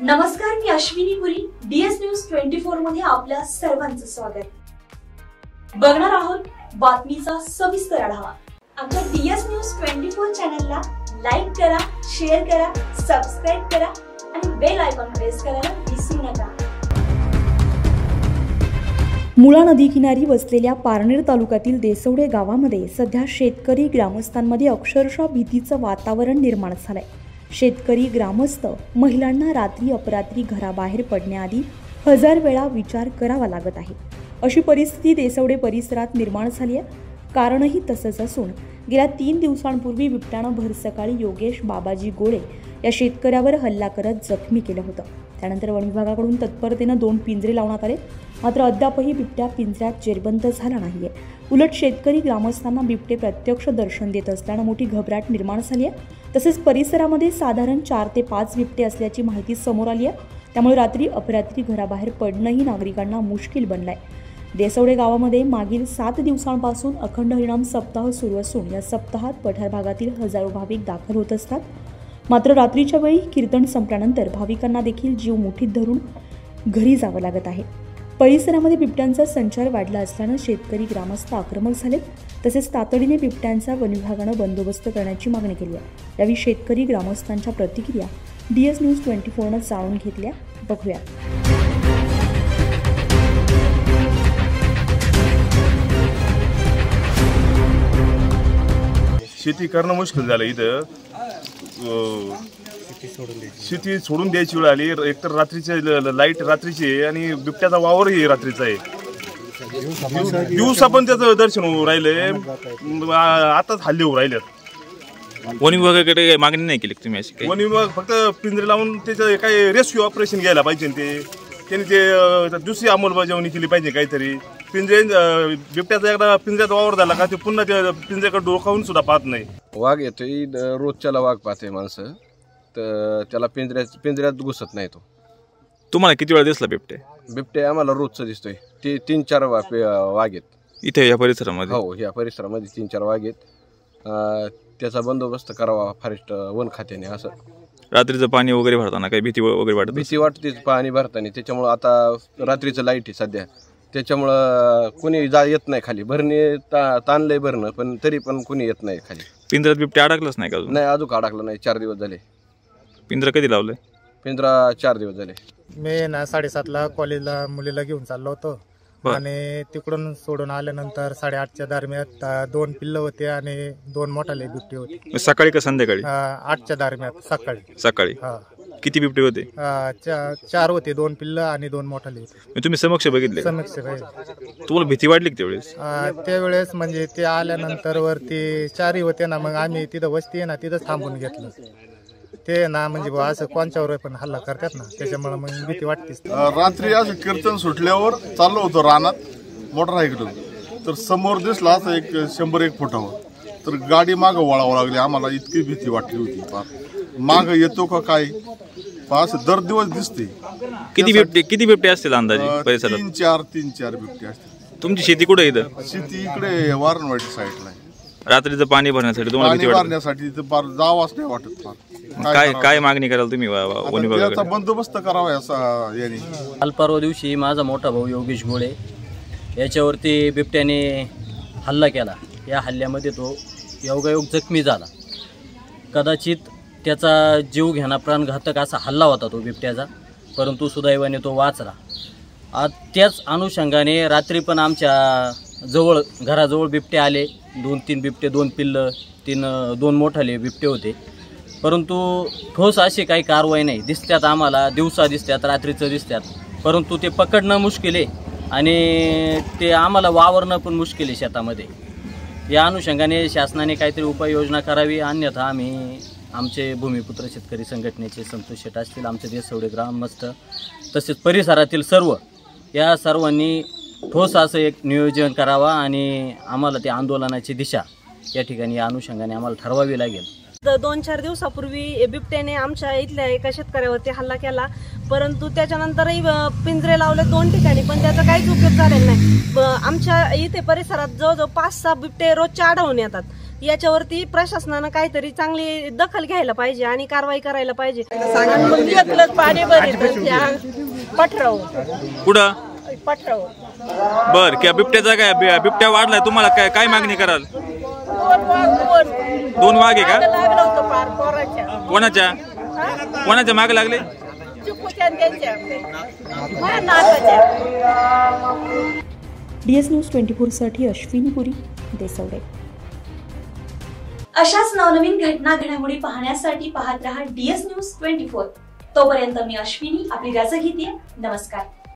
नमस्कार, मी अश्विनी पुरी. DS news 24 मध्ये आपल्या सर्वांचं स्वागत. बघणार आहोत बातमीचा सविस्तर आढावा. आमच्या DS न्यूज 24 चॅनलला लाईक करा, शेअर करा, सबस्क्राइब करा आणि बेल आयकॉन प्रेस करायला विसरू नका. मुळा नदीकिनारी वसलेल्या पारनेर तालुक्यातील देसवडे गावामध्ये सध्या शेतकरी ग्रामस्थांमध्ये अक्षरशः भीतीचं वातावरण निर्माण झालंय. शेतकरी ग्रामस्थ महिलांना रात्री अपरात्री घराबाहेर पडण्याआधी 1000 वेळा विचार करावा लागत आहे. अशी परिस्थिती देसवडे परिसरात निर्माण झाली आहे. कारणही तसंच असून गेल्या 3 दिवसांपूर्वी बिबट्यानं भर सकाळी योगेश बाबाजी गोळे या शेतकऱ्यावर हल्ला करत जखमी केलं होतं. त्यानंतर वन विभागाकडून तत्परतेनं 2 पिंजरे लावण्यात आले. मात्र अद्यापही बिबट्या पिंजऱ्यात जेरबंद झाला नाहीये. उलट शेतकरी ग्रामस्थांना बिबटे प्रत्यक्ष दर्शन देत असल्यानं मोठी घबराट निर्माण झाली आहे. तसेच परिसरामध्ये साधारण 4 ते 5 बिबटे असल्याची माहिती समोर आली आहे. त्यामुळे रात्री अपरात्री घराबाहेर पडणंही नागरिकांना मुश्किल बनलंय. देसवडे गावामध्ये मागील 7 दिवसांपासून अखंड हरिनाम सप्ताह सुरू असून या सप्ताहात पठार भागातील हजारो भाविक दाखल होत असतात. मात्र रात्रीच्या वेळी कीर्तन संपल्यानंतर भाविकांना देखील जीव मुठीत धरून घरी जावं लागत आहे. परिसरामध्ये बिबट्यांचा संचार वाढला असल्यानं शेतकरी ग्रामस्थ आक्रमक झालेत. तसेच तातडीने बिबट्यांचा वन विभागानं बंदोबस्त करण्याची मागणी केली आहे. यावेळी शेतकरी ग्रामस्थांच्या प्रतिक्रिया DS न्यूज 24नं जाणून घेतल्या. बघूया. शेती करणं मुश्किल झालं. इथं शेती सोडून द्यायची वेळ आली. एकतर रात्रीचे लाईट रात्रीची आणि बिबट्याचा वावरही रात्रीचा आहे. दिवसा पण त्याचं दर्शन होऊ राहिले. आताच हल्ले होऊ राहिले. वन विभागाकडे मागणी नाही केली तुम्ही अशी? वन विभाग फक्त पिंजरे लावून त्याचं काही रेस्क्यू ऑपरेशन घ्यायला पाहिजे. त्यांनी ते दुसरी अंमलबजावणी केली पाहिजे. काहीतरी पिंजरे बिबट्याचा एकदा पिंजऱ्यात वावर झाला का ते पुन्हा त्या पिंजऱ्याकडे डोकावून सुद्धा पाहत नाही. वाघ येतोय रोजच्याला वाघ पाहते माणसं, तर त्याला पिंजऱ्यात घुसत नाही. तुम्हाला किती वेळा दिसला बिबटे आम्हाला रोजचं दिसतोय. 3-4 वाघ आहेत इथे या परिसरामध्ये. हो, या परिसरामध्ये 3-4 वाघ आहेत. त्याचा बंदोबस्त करावा फॉरेस्ट वन खात्याने. असं रात्रीचं पाणी वगैरे भरताना काही भीती वगैरे वाटत? भीती वाटते पाणी भरताना. त्याच्यामुळं आता रात्रीचं लाईट आहे सध्या, त्याच्यामुळं कुणी येत नाही खाली. भरणे ताणलंय भरणं, पण तरी पण कुणी येत नाही खाली. पिंजऱ्यात बिबट्या अडकलाच नाही का अजून? नाही, अजून अडकलं नाही. 4 दिवस झाले. पिंजरा कधी लावलंय? पिंजरा 4 दिवस झाले. मी ना 7:30ला कॉलेजला मुलीला घेऊन चाललो होतो आणि तिकडून सोडून आल्यानंतर 8:30च्या दरम्यान 2 पिल्लं होते आणि 2 मोठाले बिबटे होते. सकाळी का संध्याकाळी? 8च्या दरम्यान सकाळी. किती बिबटे होते? 4 होते. 2 पिल्लं आणि 2 मोठाले होते. तुम्ही समक्ष बघितले? समक्ष. तुम्हाला भीती वाटली त्यावेळेस? त्यावेळेस म्हणजे ते आल्यानंतर वरती 4ही होते ना, मग आम्ही तिथं वस्ती आहे ना तिथंच थांबून घेतलं. ते ना म्हणजे असं कोणच्यावर पण हल्ला करतात ना, त्याच्यामुळे मग भीती वाटतेच. रात्री असं कीर्तन सुटल्यावर चाललो होतो रानात मोटरसायकल, तर समोर दिसला असं 100-1 फुटावर, तर गाडी मागं वळावं लागली. आम्हाला इतकी भीती वाटली होती. माग येतो का काय असं दर दिवस दिसते. किती बिबटे असतील अंदाजे परिसरात? 3-4 बिबटे असतील. तुमची शेती कुठे इथं? शेती इकडे वारणवाडी साईडला आहे. रात्रीचं पाणी भरण्यासाठी तुम्हाला भीती भरण्यासाठी जावाच नाही वाटत. काय मागणी कराल तुम्ही वन विभागाकडे? बंदोबस्त करावा असं यांनी. काल परवा दिवशी माझा मोठा भाऊ योगेश गोळे याच्यावरती बिबट्याने हल्ला केला. या हल्ल्यामध्ये तो योगायोग जखमी झाला. कदाचित त्याचा जीव घेणा प्राणघातक असा हल्ला होता तो बिबट्याचा, परंतु सुदैवाने तो वाचला. त्याच अनुषंगाने रात्री पण आमच्या घराजवळ बिबटे आले. 2-3 बिबटे, 2 पिल्लं, 2 मोठाले बिबटे होते. परंतु ठोस अशी काही कारवाई नाही. दिसतात आम्हाला, दिवसा दिसतात, रात्रीचं दिसतात, परंतु ते पकडणं मुश्किल आहे आणि ते आम्हाला वावरणं पण मुश्किल आहे शेतामध्ये. या अनुषंगाने शासनाने काहीतरी उपाययोजना करावी. अन्यथा आम्ही आमचे भूमिपुत्र शेतकरी संघटनेचे संतोष शेट असतील, आमचे देसवडे ग्रामस्थ, तसेच परिसरातील सर्व, या सर्वांनी ठोस असं एक नियोजन करावा आणि आम्हाला ते आंदोलनाची दिशा या ठिकाणी या अनुषंगाने आम्हाला ठरवावी लागेल. 2-4 दिवसापूर्वी बिबट्याने आमच्या इथल्या एका शेतकऱ्यावरती हल्ला केला, परंतु त्याच्यानंतरही पिंजरे लावले 2 ठिकाणी, पण त्याचा काहीच उपयोग झालेला नाही. आमच्या इथे परिसरात जवळजवळ 5-6 बिबटे रोजच्या आढळून येतात. याच्यावरती प्रशासनानं काहीतरी चांगली दखल घ्यायला पाहिजे आणि कारवाई करायला पाहिजे. पाणी पठराव कुठं पठराव बर क्या बिबट्याचा काय बिबट्या वाढलाय तुम्हाला काय काय मागणी कराल? 2 वाघ आहे का? लागलं होतं पार पोराच्या. कोणाच्या कोणाच्या मागे लागले? चिकूच्या आणि त्यांच्या. माझ्या नाकाच्या. DS न्यूज 24 साठी अश्विनी पुरी, देसवडे. अशाच नवनवीन घटना घडामोडी पाहण्यासाठी पाहत रहा DS न्यूज 24. तोपर्यंत मी अश्विनी आपली रजा घेते. नमस्कार.